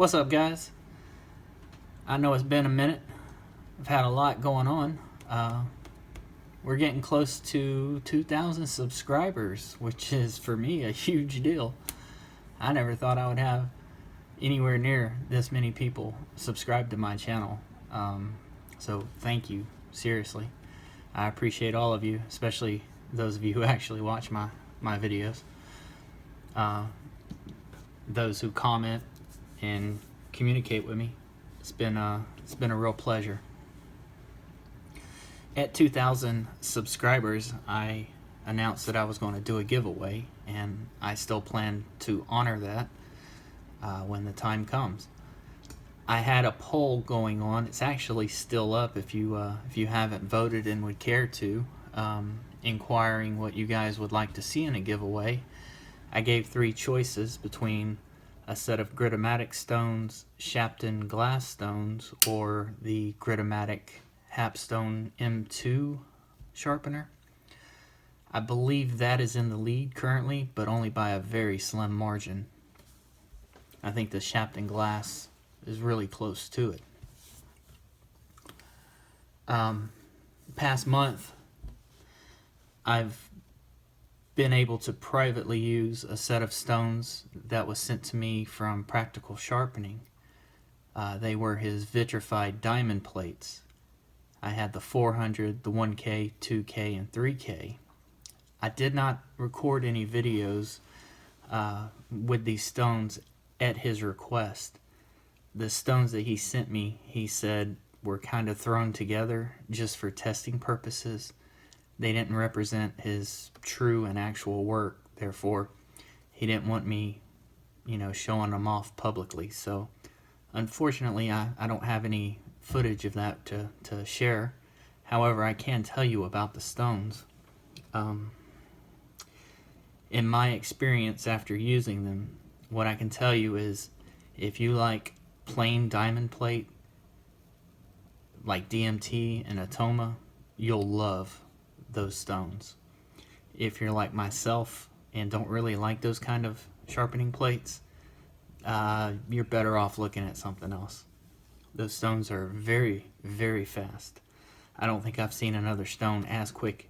What's up, guys? I know it's been a minute. I've had a lot going on. We're getting close to 2,000 subscribers, which is, for me, a huge deal. I never thought I would have anywhere near this many people subscribe to my channel. So thank you, seriously. I appreciate all of you, especially those of you who actually watch my videos. Those who comment and communicate with me. It's been a real pleasure. At 2,000 subscribers, I announced that I was going to do a giveaway, and I still plan to honor that when the time comes. I had a poll going on. It's actually still up if you haven't voted and would care to, inquiring what you guys would like to see in a giveaway. I gave 3 choices between a set of Gritomatic stones, Sharpening glass stones, or the Gritomatic Hapstone M2 sharpener. I believe that is in the lead currently, but only by a very slim margin. I think the Sharpening glass is really close to it. Past month, I've been able to privately use a set of stones that was sent to me from Practical Sharpening. They were his vitrified diamond plates. I had the 400, the 1K, 2K, and 3K. I did not record any videos with these stones at his request. The stones that he sent me, he said, were kind of thrown together just for testing purposes. They didn't represent his true and actual work. Therefore, he didn't want me, showing them off publicly. So, unfortunately, I don't have any footage of that to share. However, I can tell you about the stones. In my experience after using them, what I can tell you is if you like plain diamond plate, like DMT and Atoma, you'll love those stones. If you're like myself and don't really like those kind of sharpening plates, you're better off looking at something else. Those stones are very, very fast. I don't think I've seen another stone as quick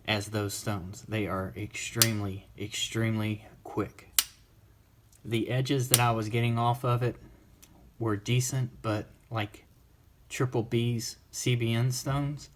as those stones. They are extremely, extremely quick. The edges that I was getting off of it were decent, but like triple B's CBN stones,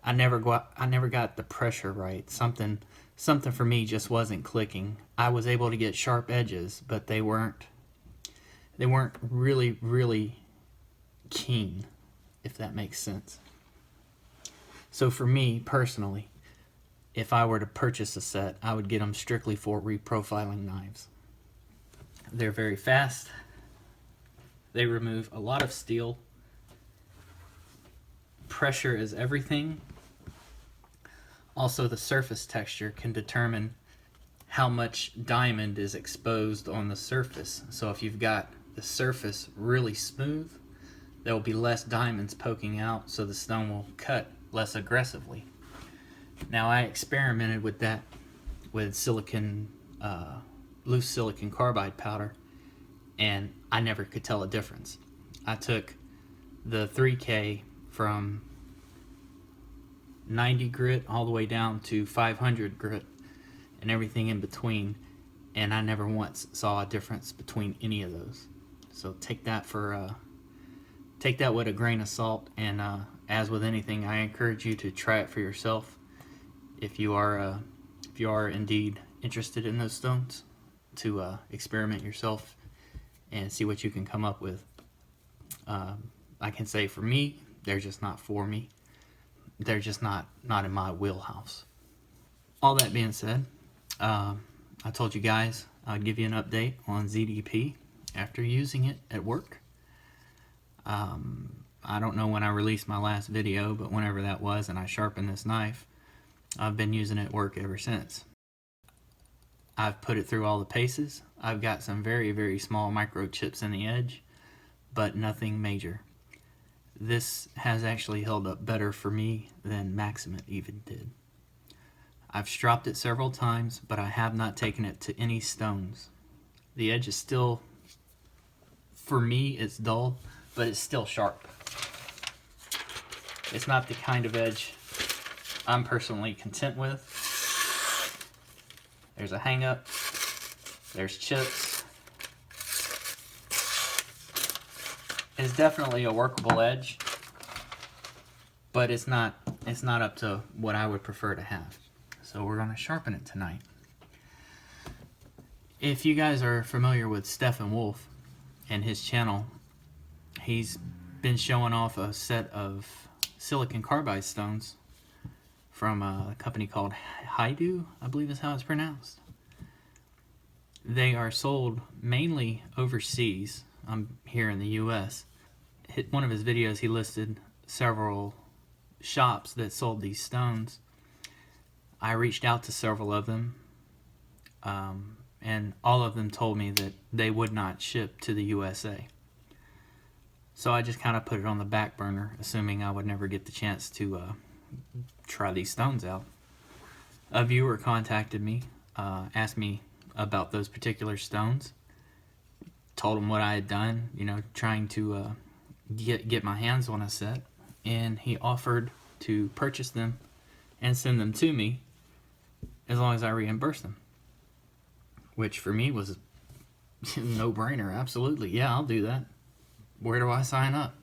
I never got the pressure right. Something for me just wasn't clicking. I was able to get sharp edges, but they weren't really, really keen, if that makes sense. So for me personally, if I were to purchase a set, I would get them strictly for reprofiling knives. They're very fast. They remove a lot of steel. Pressure is everything. Also, the surface texture can determine how much diamond is exposed on the surface. So if you've got the surface really smooth, there will be less diamonds poking out, so the stone will cut less aggressively. Now, I experimented with that with loose silicone carbide powder, and I never could tell a difference. I took the 3K from 90 grit all the way down to 500 grit and everything in between, and I never once saw a difference between any of those. So take that with a grain of salt, and as with anything, I encourage you to try it for yourself if you are indeed interested in those stones, to experiment yourself and see what you can come up with. I can say for me, they're just not for me. They're just not in my wheelhouse. All that being said, I told you guys I'd give you an update on ZDP after using it at work. I don't know when I released my last video, but whenever that was and I sharpened this knife, I've been using it at work ever since. I've put it through all the paces. I've got some very, very small microchips in the edge, but nothing major. This has actually held up better for me than Maximate even did. I've stropped it several times, but I have not taken it to any stones. The edge is still for me, it's dull, but it's still sharp. It's not the kind of edge I'm personally content with. There's a hang up. There's chips. It's definitely a workable edge, but it's not up to what I would prefer to have. So we're going to sharpen it tonight. If you guys are familiar with Stephen Wolf and his channel, he's been showing off a set of silicon carbide stones from a company called HAIDU, I believe is how it's pronounced. They are sold mainly overseas. I'm here in the US. One of his videos, he listed several shops that sold these stones. I reached out to several of them, and all of them told me that they would not ship to the USA. So I just kind of put it on the back burner, assuming I would never get the chance to try these stones out. A viewer contacted me, asked me about those particular stones, told him what I had done, you know, trying to get my hands on a set, and he offered to purchase them and send them to me as long as I reimbursed them, which for me was a no-brainer. Absolutely, yeah, I'll do that. Where do I sign up?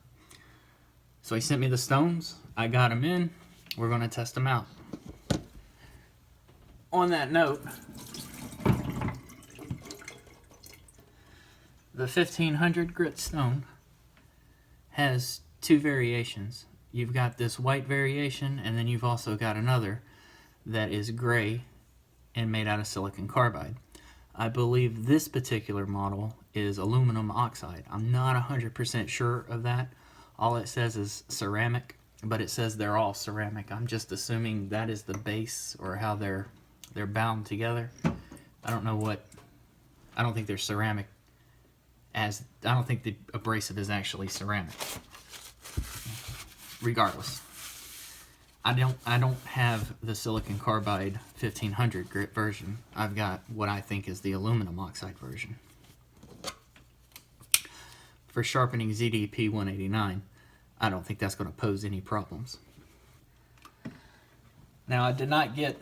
So he sent me the stones. I got them in. We're going to test them out. On that note, the 1500 grit stone has two variations. You've got this white variation, and then you've also got another that is gray and made out of silicon carbide. I believe this particular model is aluminum oxide. I'm not 100% sure of that. All it says is ceramic, but it says they're all ceramic. I'm just assuming that is the base or how they're bound together. I don't know what. I don't think they're ceramic. I don't think the abrasive is actually ceramic. Regardless, I don't have the silicon carbide 1500 grit version. I've got what I think is the aluminum oxide version. For sharpening ZDP 189, I don't think that's going to pose any problems. Now, I did not get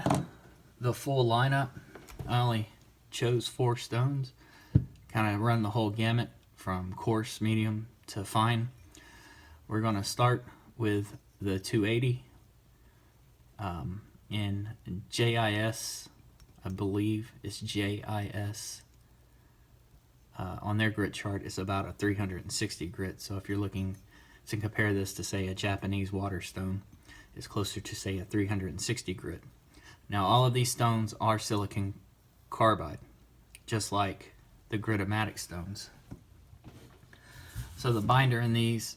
the full lineup. I only chose 4 stones. Kind of run the whole gamut from coarse, medium to fine. We're going to start with the 280 in JIS, I believe it's JIS. On their grit chart, it's about a 360 grit. So if you're looking to compare this to, say, a Japanese water stone, it's closer to, say, a 360 grit. Now, all of these stones are silicon carbide, just like the Gritomatic stones. So the binder in these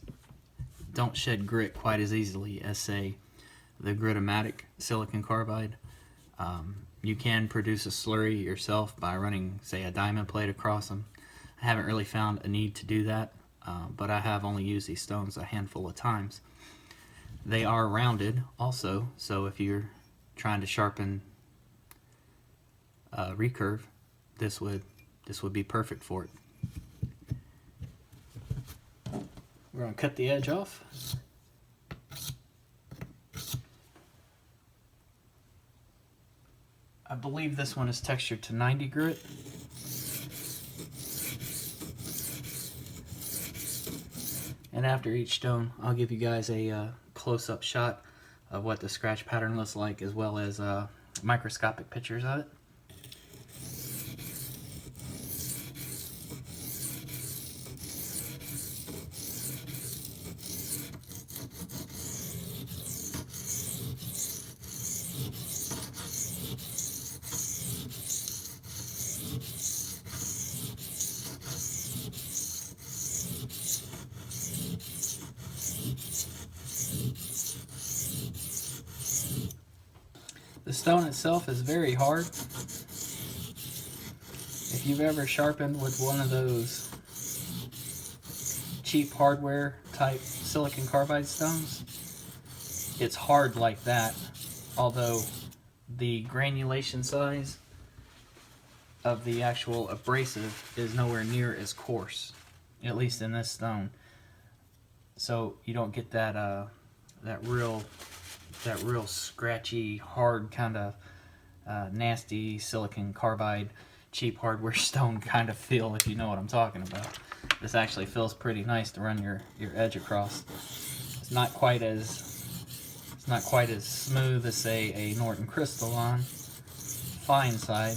don't shed grit quite as easily as, say, the Gritomatic silicon carbide. You can produce a slurry yourself by running, say, a diamond plate across them. I haven't really found a need to do that, but I have only used these stones a handful of times. They are rounded also, so if you're trying to sharpen recurve, this would be perfect for it. We're going to cut the edge off. I believe this one is textured to 90 grit. And after each stone, I'll give you guys a close-up shot of what the scratch pattern looks like, as well as microscopic pictures of it. The stone itself is very hard. If you've ever sharpened with one of those cheap hardware type silicon carbide stones, it's hard like that, although the granulation size of the actual abrasive is nowhere near as coarse at least in this stone, so you don't get that real scratchy, hard kind of nasty silicon carbide, cheap hardware stone kind of feel, if you know what I'm talking about. This actually feels pretty nice to run your edge across. It's not quite as smooth as, say, a Norton Crystalline fine side,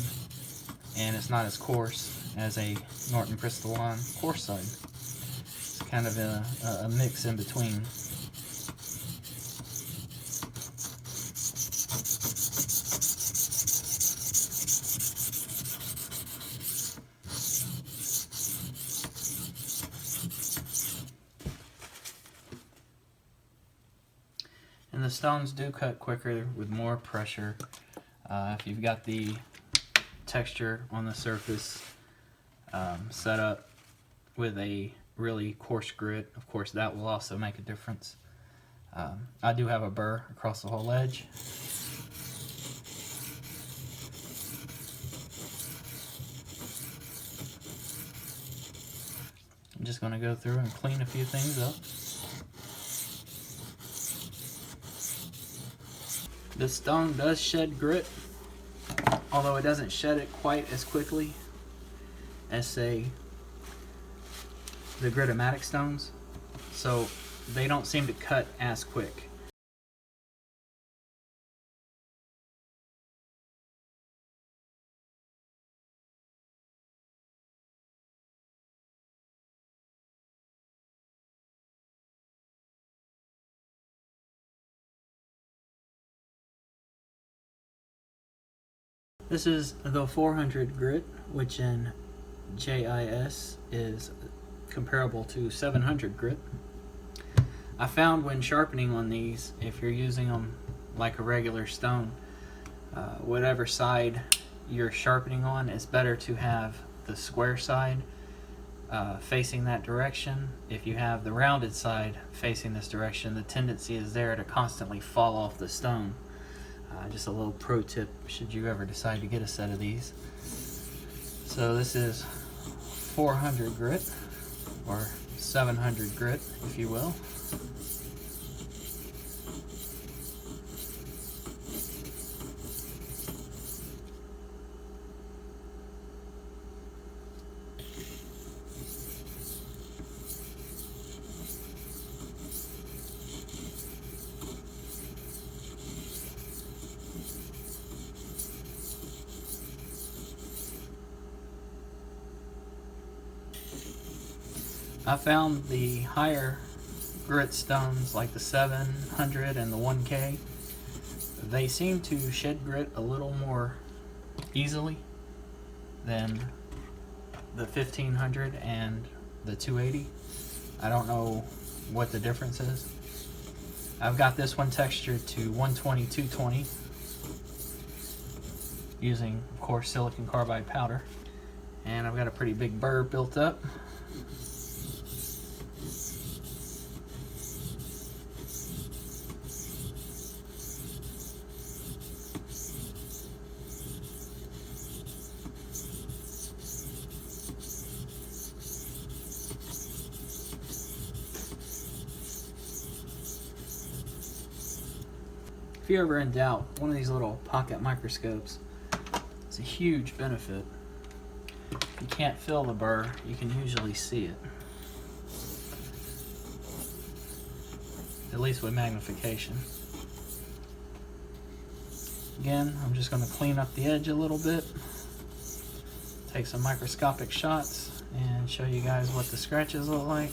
and it's not as coarse as a Norton Crystalline coarse side. It's kind of a mix in between. And the stones do cut quicker with more pressure. If you've got the texture on the surface set up with a really coarse grit, of course that will also make a difference. I do have a burr across the whole edge. I'm just going to go through and clean a few things up. This stone does shed grit, although it doesn't shed it quite as quickly as, say, the Gritomatic stones, so they don't seem to cut as quick. This is the 400 grit, which in JIS is comparable to 700 grit. I found when sharpening on these, if you're using them like a regular stone, whatever side you're sharpening on, it's better to have the square side facing that direction. If you have the rounded side facing this direction, the tendency is there to constantly fall off the stone. Just a little pro tip should you ever decide to get a set of these. So this is 400 grit, or 700 grit if you will. I found the higher grit stones, like the 700 and the 1K, they seem to shed grit a little more easily than the 1500 and the 280. I don't know what the difference is. I've got this one textured to 120, 220, using, of course, silicon carbide powder. And I've got a pretty big burr built up. If you're ever in doubt, one of these little pocket microscopes is a huge benefit. If you can't feel the burr, you can usually see it. At least with magnification. Again, I'm just going to clean up the edge a little bit, take some microscopic shots, and show you guys what the scratches look like.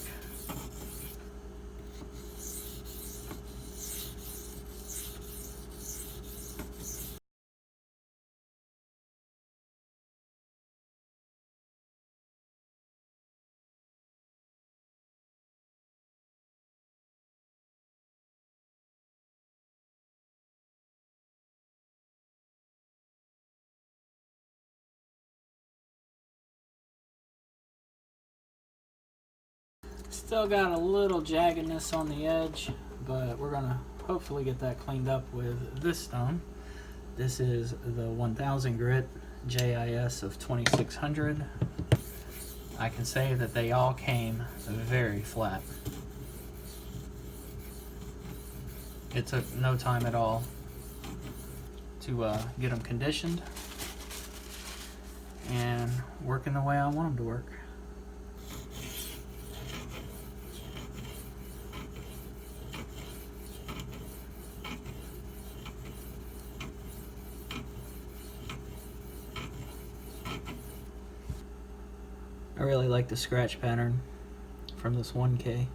Still got a little jaggedness on the edge, but we're gonna hopefully get that cleaned up with this stone. This is the 1000 grit JIS of 2600. I can say that they all came very flat. It took no time at all to get them conditioned and working the way I want them to work. I really like the scratch pattern from this 1K.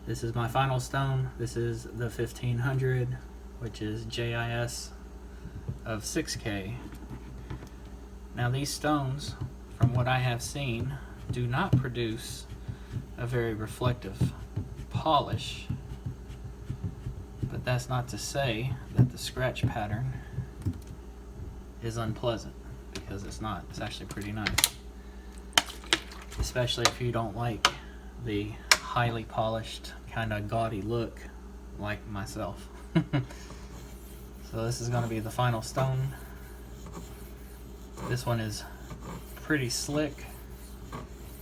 This is my final stone. This is the 1500, which is JIS of 6K. Now these stones, from what I have seen, do not produce a very reflective polish, but that's not to say that the scratch pattern is unpleasant, because it's not. It's actually pretty nice, especially if you don't like the highly polished, kind of gaudy look like myself. So this is going to be the final stone. This one is pretty slick.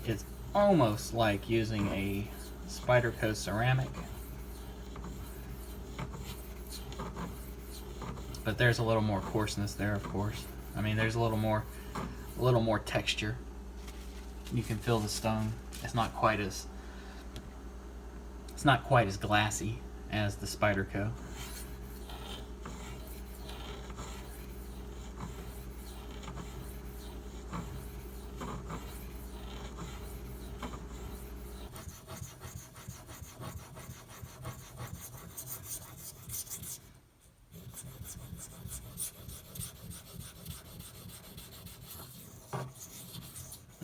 It's almost like using a Spyderco ceramic, but there's a little more coarseness there, of course. I mean, there's a little more texture. You can feel the stone. It's not quite as glassy as the Spyderco.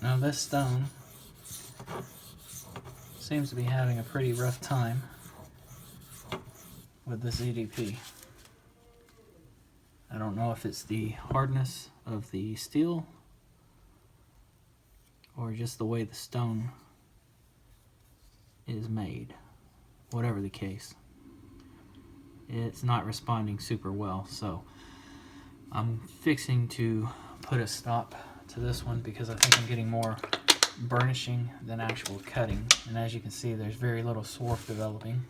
Now this stone seems to be having a pretty rough time with this EDP. I don't know if it's the hardness of the steel or just the way the stone is made. Whatever the case, it's not responding super well, so I'm fixing to put a stop to this one because I think I'm getting more burnishing than actual cutting, and as you can see, there's very little swarf developing.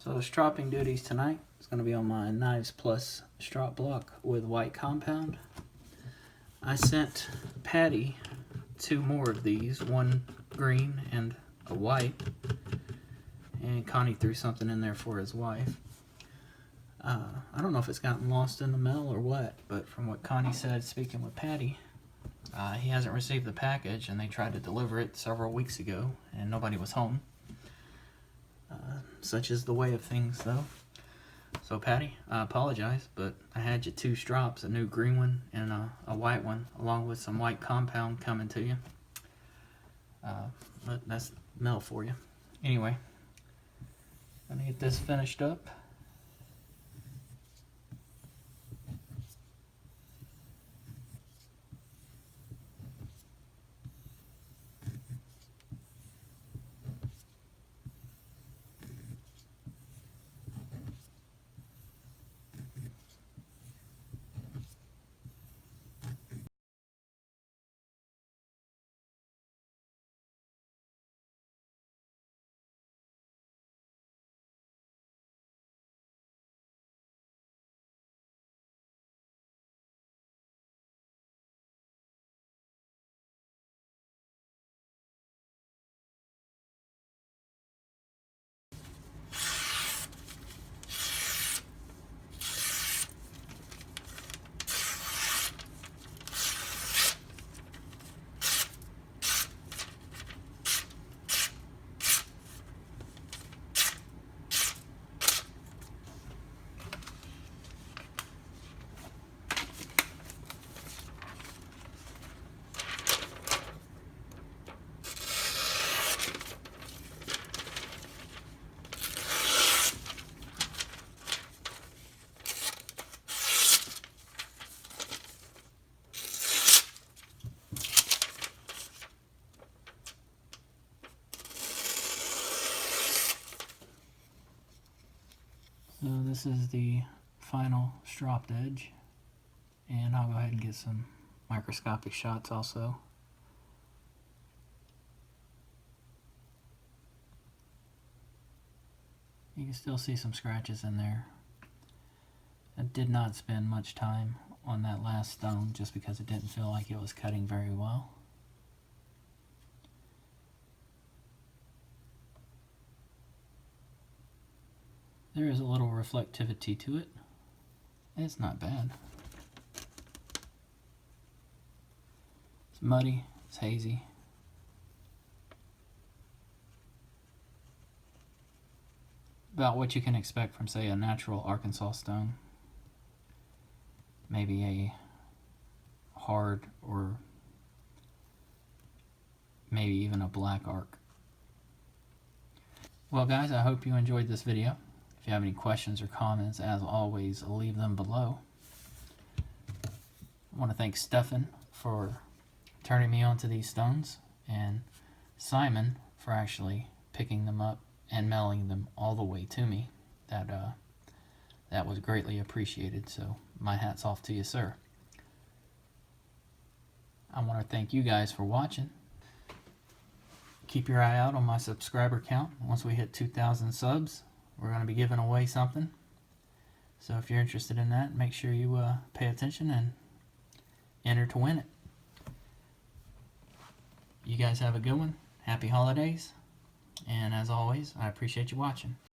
So stropping duties tonight is going to be on my Knives Plus strop block with white compound. I sent Patty 2 more of these, one green and a white, and Connie threw something in there for his wife. I don't know if it's gotten lost in the mail or what, but from what Connie said speaking with Patty, he hasn't received the package, and they tried to deliver it several weeks ago and nobody was home. Such is the way of things, though. So Patty, I apologize, but I had you 2 strops, a new green one and a white one, along with some white compound coming to you. But that's mail for you. Anyway, I'm gonna get this finished up. So this is the final stropped edge, and I'll go ahead and get some microscopic shots also. You can still see some scratches in there. I did not spend much time on that last stone just because it didn't feel like it was cutting very well. There is a little reflectivity to it. It's not bad. It's muddy, it's hazy. About what you can expect from, say, a natural Arkansas stone. Maybe a hard or maybe even a black arc. Well guys, I hope you enjoyed this video. If you have any questions or comments, as always, leave them below. I want to thank Stefan for turning me onto these stones, and Simon for actually picking them up and mailing them all the way to me. That was greatly appreciated, so my hat's off to you, sir. I want to thank you guys for watching. Keep your eye out on my subscriber count. Once we hit 2,000 subs, we're going to be giving away something. So if you're interested in that, make sure you pay attention and enter to win it. You guys have a good one. Happy holidays. And as always, I appreciate you watching.